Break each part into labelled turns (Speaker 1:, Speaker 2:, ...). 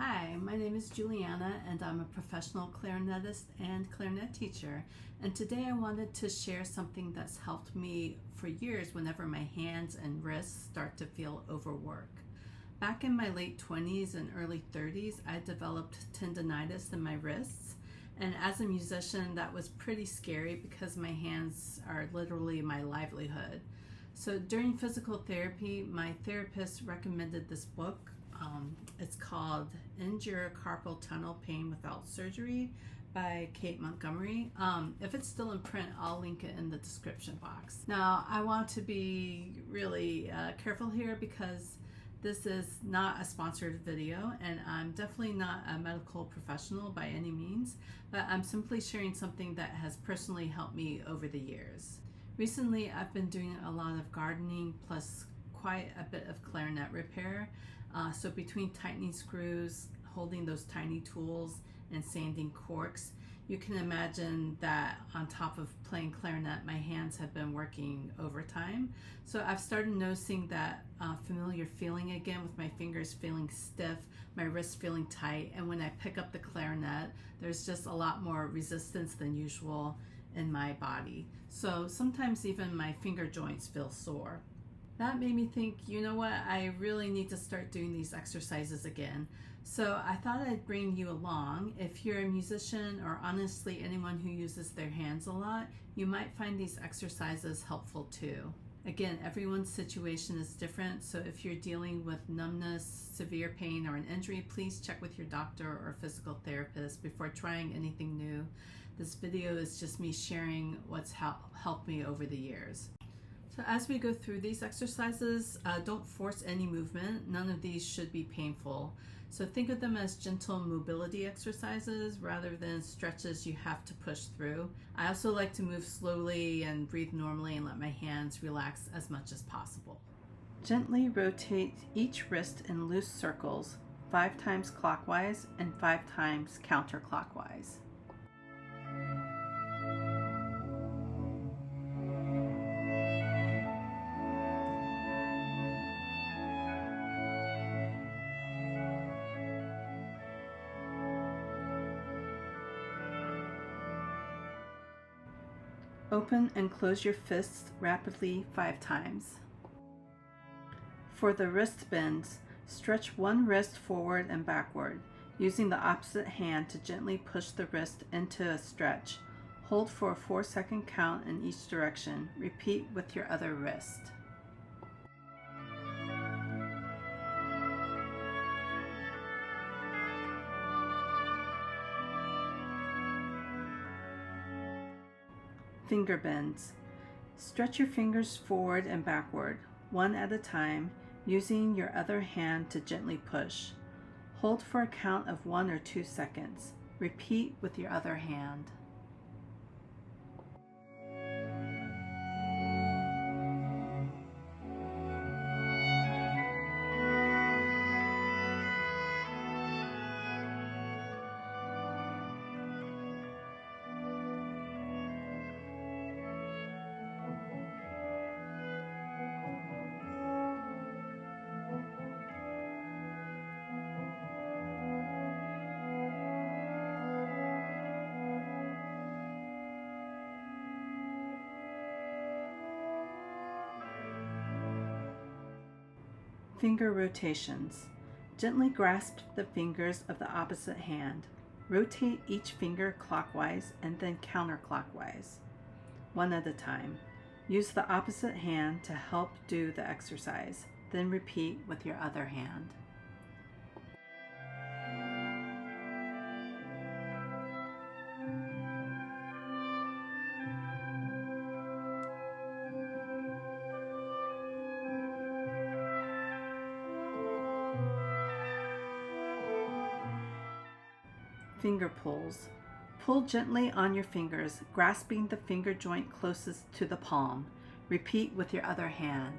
Speaker 1: Hi, my name is Juliana and I'm a professional clarinetist and clarinet teacher. And today I wanted to share something that's helped me for years whenever my hands and wrists start to feel overworked. Back in my late 20s and early 30s, I developed tendonitis in my wrists. And as a musician, that was pretty scary because my hands are literally my livelihood. So during physical therapy, my therapist recommended this book. It's called Endure Carpal Tunnel Pain Without Surgery by Kate Montgomery. If it's still in print, I'll link it in the description box. Now, I want to be really careful here because this is not a sponsored video and I'm definitely not a medical professional by any means, but I'm simply sharing something that has personally helped me over the years. Recently, I've been doing a lot of gardening plus quite a bit of clarinet repair. So between tightening screws, holding those tiny tools, and sanding corks, you can imagine that on top of playing clarinet, my hands have been working overtime. So I've started noticing that familiar feeling again with my fingers feeling stiff, my wrists feeling tight, and when I pick up the clarinet, there's just a lot more resistance than usual in my body. So sometimes even my finger joints feel sore. That made me think, you know what, I really need to start doing these exercises again. So I thought I'd bring you along. If you're a musician or honestly anyone who uses their hands a lot, you might find these exercises helpful too. Again, everyone's situation is different, so if you're dealing with numbness, severe pain, or an injury, please check with your doctor or physical therapist before trying anything new. This video is just me sharing what's helped me over the years. So as we go through these exercises, don't force any movement. None of these should be painful. So think of them as gentle mobility exercises rather than stretches you have to push through. I also like to move slowly and breathe normally and let my hands relax as much as possible. Gently rotate each wrist in loose circles, 5 times clockwise and 5 times counterclockwise. Open and close your fists rapidly 5 times. For the wrist bends, stretch one wrist forward and backward, using the opposite hand to gently push the wrist into a stretch. Hold for a 4-second count in each direction. Repeat with your other wrist. Finger bends. Stretch your fingers forward and backward, one at a time, using your other hand to gently push. Hold for a count of 1 or 2 seconds. Repeat with your other hand. Finger rotations. Gently grasp the fingers of the opposite hand. Rotate each finger clockwise and then counterclockwise, one at a time. Use the opposite hand to help do the exercise, then repeat with your other hand. Finger pulls. Pull gently on your fingers, grasping the finger joint closest to the palm. Repeat with your other hand.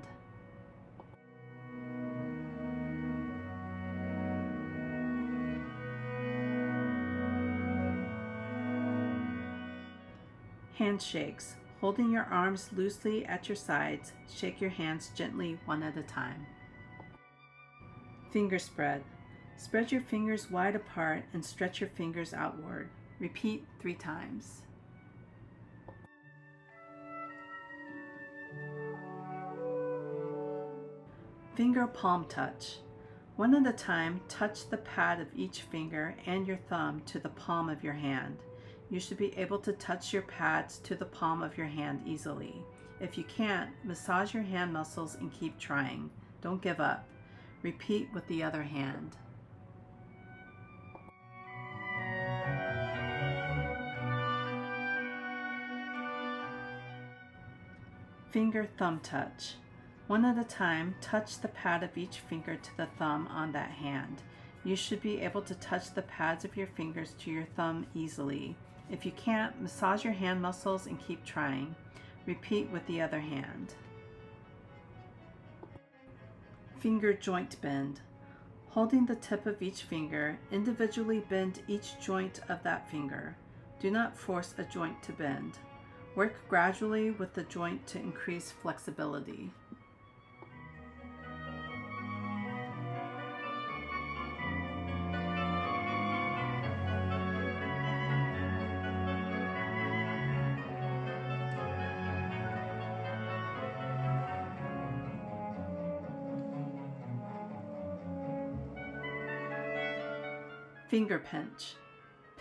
Speaker 1: Handshakes. Holding your arms loosely at your sides, shake your hands gently one at a time. Finger spread. Spread your fingers wide apart and stretch your fingers outward. Repeat 3 times. Finger palm touch. One at a time, touch the pad of each finger and your thumb to the palm of your hand. You should be able to touch your pads to the palm of your hand easily. If you can't, massage your hand muscles and keep trying. Don't give up. Repeat with the other hand. Finger thumb touch. One at a time, touch the pad of each finger to the thumb on that hand. You should be able to touch the pads of your fingers to your thumb easily. If you can't, massage your hand muscles and keep trying. Repeat with the other hand. Finger joint bend. Holding the tip of each finger, individually bend each joint of that finger. Do not force a joint to bend. Work gradually with the joint to increase flexibility. Finger pinch.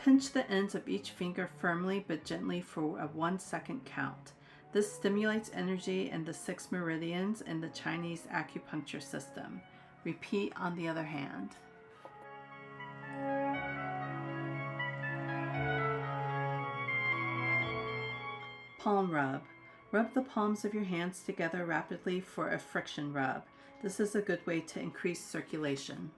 Speaker 1: Pinch the ends of each finger firmly but gently for a 1-second count. This stimulates energy in the 6 meridians in the Chinese acupuncture system. Repeat on the other hand. Palm rub. Rub the palms of your hands together rapidly for a friction rub. This is a good way to increase circulation.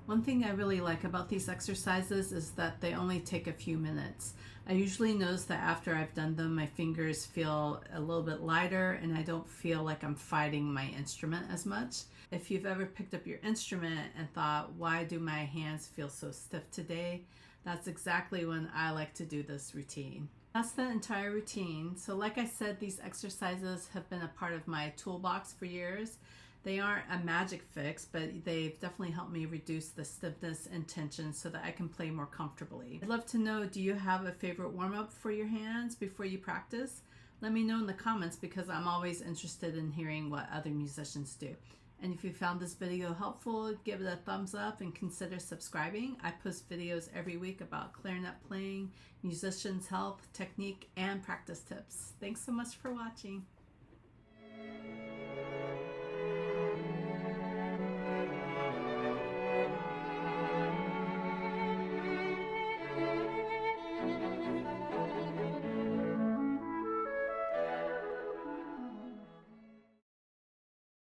Speaker 1: One thing I really like about these exercises is that they only take a few minutes. I usually notice that after I've done them, my fingers feel a little bit lighter and I don't feel like I'm fighting my instrument as much. If you've ever picked up your instrument and thought, why do my hands feel so stiff today? That's exactly when I like to do this routine. That's the entire routine. So like I said, these exercises have been a part of my toolbox for years. They aren't a magic fix, but they've definitely helped me reduce the stiffness and tension so that I can play more comfortably. I'd love to know, do you have a favorite warm-up for your hands before you practice? Let me know in the comments because I'm always interested in hearing what other musicians do. And if you found this video helpful, give it a thumbs up and consider subscribing. I post videos every week about clarinet playing, musicians' health, technique, and practice tips. Thanks so much for watching.